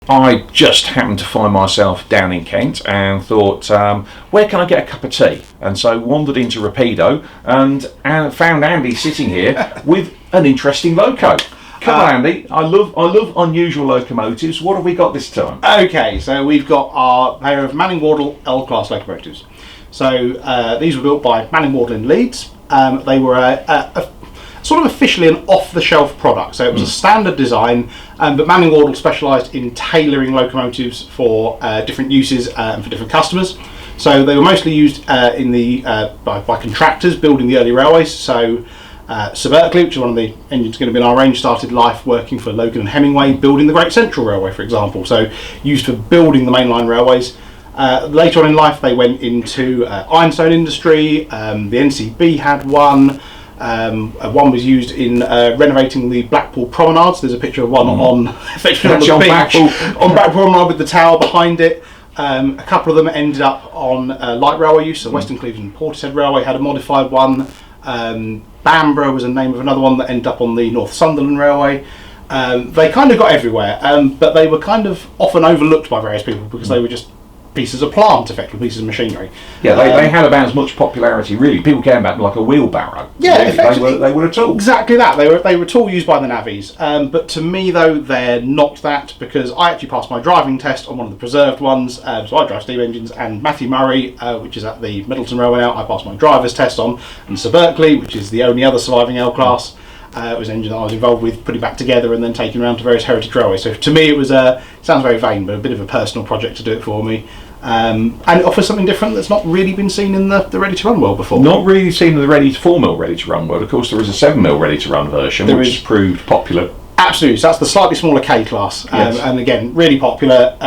I just happened to find myself down in Kent and thought, where can I get a cup of tea? And so wandered into Rapido and found Andy sitting here with an interesting loco. Come on, Andy. I love unusual locomotives. What have we got this time? Okay, so we've got our pair of Manning Wardle L-class locomotives. So these were built by Manning Wardle in Leeds. They were a sort of officially an off-the-shelf product. So it was a standard design, but Manning Wardle specialised in tailoring locomotives for different uses and for different customers. So they were mostly used by contractors building the early railways. So Sir Berkeley, which is one of the engines going to be in our range, started life working for Logan and Hemingway, building the Great Central Railway, for example. So used for building the mainline railways. Later on in life, they went into ironstone industry. The NCB had one. One was used in renovating the Blackpool promenades. There's a picture of one on the beach on Blackpool Promenade with the tower behind it. A couple of them ended up on light railway use. So Western Cleveland Portishead Railway had a modified one. Bamborough was the name of another one that ended up on the North Sunderland Railway. They kind of got everywhere, but they were kind of often overlooked by various people because they were just pieces of plant, effectively, pieces of machinery. Yeah, they had about as much popularity, really. People came about like a wheelbarrow. Yeah, really. They were a tool. Exactly that. They were a tool used by the navvies. But to me, though, they're not that, because I actually passed my driving test on one of the preserved ones. So I drive steam engines, and Matthew Murray, which is at the Middleton Railway now, I passed my driver's test on, and Sir Berkeley, which is the only other surviving L-class. It was an engine that I was involved with putting back together and then taking around to various heritage railways. So to me, it was sounds very vain, but a bit of a personal project to do it for me. And it offers something different that's not really been seen in the ready-to-run world before. Not really seen in the 4mm ready-to-run world. Of course, there is a 7mm ready-to-run version, which has proved popular. Absolutely. So that's the slightly smaller K-class. Yes. And again, really popular,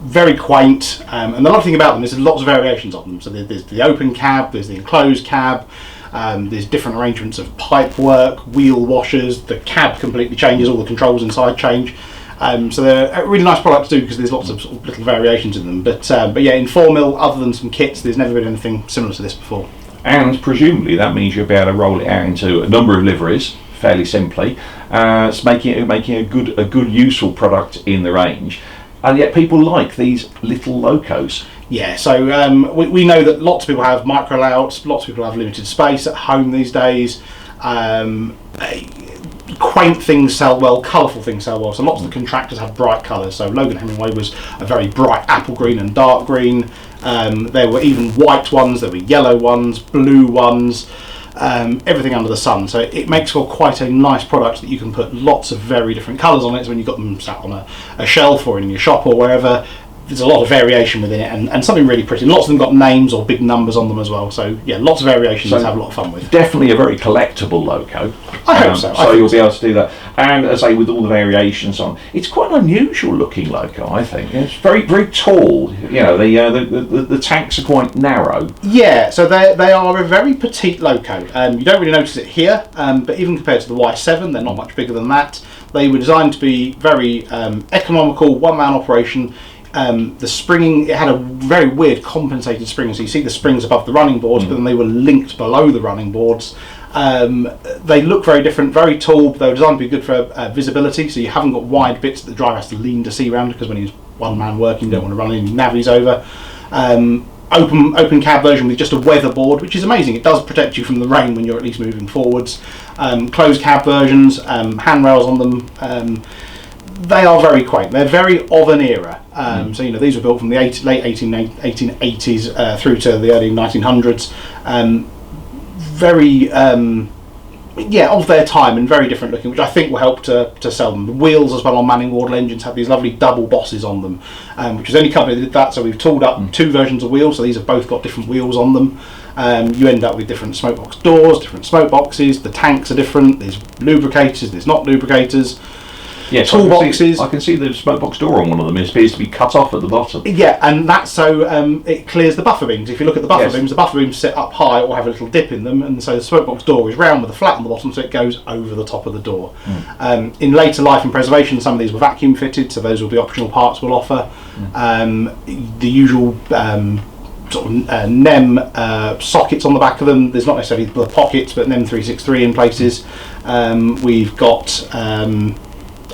very quaint. And the lovely thing about them is there's lots of variations of them. So there's the open cab, there's the enclosed cab, there's different arrangements of pipe work, wheel washers, the cab completely changes, all the controls inside change. So they're a really nice product to do because there's lots of, sort of little variations in them. But yeah, in 4mm, other than some kits, there's never been anything similar to this before. And presumably that means you'll be able to roll it out into a number of liveries fairly simply, making a good useful product in the range. And yet people like these little locos. Yeah, so we know that lots of people have micro layouts, lots of people have limited space at home these days. Quaint things sell well, colourful things sell well, so lots of the contractors have bright colours. So Logan Hemingway was a very bright apple green and dark green. There were even white ones, there were yellow ones, blue ones, everything under the sun. So it makes for quite a nice product that you can put lots of very different colours on it. So when you've got them sat on a shelf or in your shop or wherever, there's a lot of variation within it, and something really pretty. Lots of them got names or big numbers on them as well. So yeah, lots of variations to have a lot of fun with. Definitely a very collectible loco. I hope so. So you'll be able to do that. And as I say, with all the variations on, it's quite an unusual looking loco, I think. It's very, very tall. You know, the tanks are quite narrow. Yeah, so they are a very petite loco. You don't really notice it here, but even compared to the Y7, they're not much bigger than that. They were designed to be very economical, one-man operation. The springing, it had a very weird compensated spring, so you see the springs above the running boards, but then they were linked below the running boards. They look very different, very tall, but they were designed to be good for visibility, so you haven't got wide bits that the driver has to lean to see around, because when he's one man working, you don't want to run any navvies over. Open cab version with just a weather board, which is amazing. It does protect you from the rain when you're at least moving forwards. Closed cab versions, handrails on them. They are very quaint. They're very of an era. So you know, these were built from the late 1880s through to the early 1900s. Very of their time, and very different looking, which I think will help to sell them. The wheels as well on Manning Wardle engines have these lovely double bosses on them, which is the only company that did that. So we've tooled up two versions of wheels. So these have both got different wheels on them. You end up with different smoke box doors, different smoke boxes. The tanks are different. There's lubricators. There's not lubricators. Yes, toolboxes. I can see the smoke box door on one of them. It appears to be cut off at the bottom. Yeah, and that's so it clears the buffer beams. If you look at the buffer beams, the buffer beams sit up high or have a little dip in them, and so the smoke box door is round with a flat on the bottom, so it goes over the top of the door. In later life and preservation, some of these were vacuum fitted, so those will be optional parts we'll offer. The usual sort of NEM sockets on the back of them. There's not necessarily the pockets, but NEM 363 in places. We've got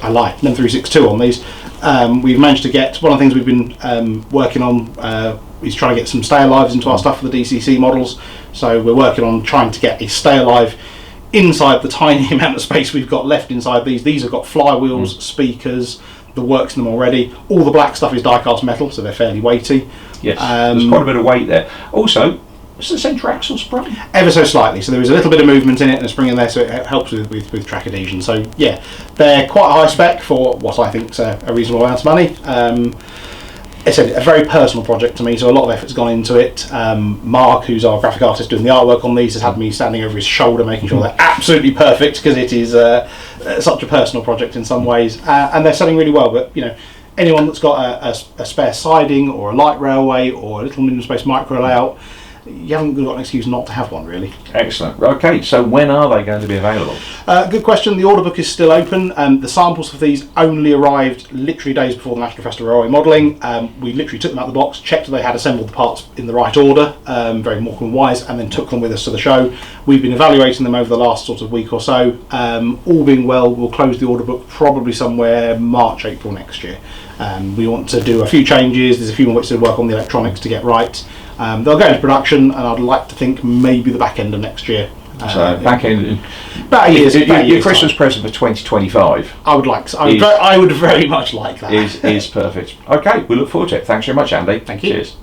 NEM 362 on these. We've managed to get, one of the things we've been working on is trying to get some stay alives into our stuff for the DCC models. So we're working on trying to get a stay alive inside the tiny amount of space we've got left inside these. These have got flywheels, speakers, the works in them already. All the black stuff is die-cast metal, so they're fairly weighty. Yes, there's quite a bit of weight there. Also, is the centre axle sprung? Ever so slightly, so there is a little bit of movement in it and a spring in there, so it helps with track adhesion. So yeah, they're quite high spec for what I think is a reasonable amount of money. It's a very personal project to me, so a lot of effort's gone into it. Mark, who's our graphic artist doing the artwork on these, has had me standing over his shoulder making sure they're absolutely perfect, because it is such a personal project in some ways, and they're selling really well. But anyone that's got a spare siding or a light railway or a little minimum space micro layout, you haven't got an excuse not to have one, really. Excellent. Okay, so when are they going to be available? Good question. The order book is still open. The samples for these only arrived literally days before the National Festival of Railway Modelling. We literally took them out of the box, checked that they had assembled the parts in the right order, very Morecambe wise, and then took them with us to the show. We've been evaluating them over the last sort of week or so. All being well, we'll close the order book probably somewhere March, April next year. We want to do a few changes. There's a few more bits to work on the electronics to get right. They'll go into production, and I'd like to think maybe the back end of next year. So back end, about a year's your Christmas present for 2025. I would like. I would very much like that. Is perfect. Okay, we look forward to it. Thanks very much, Andy. Thank you. Cheers.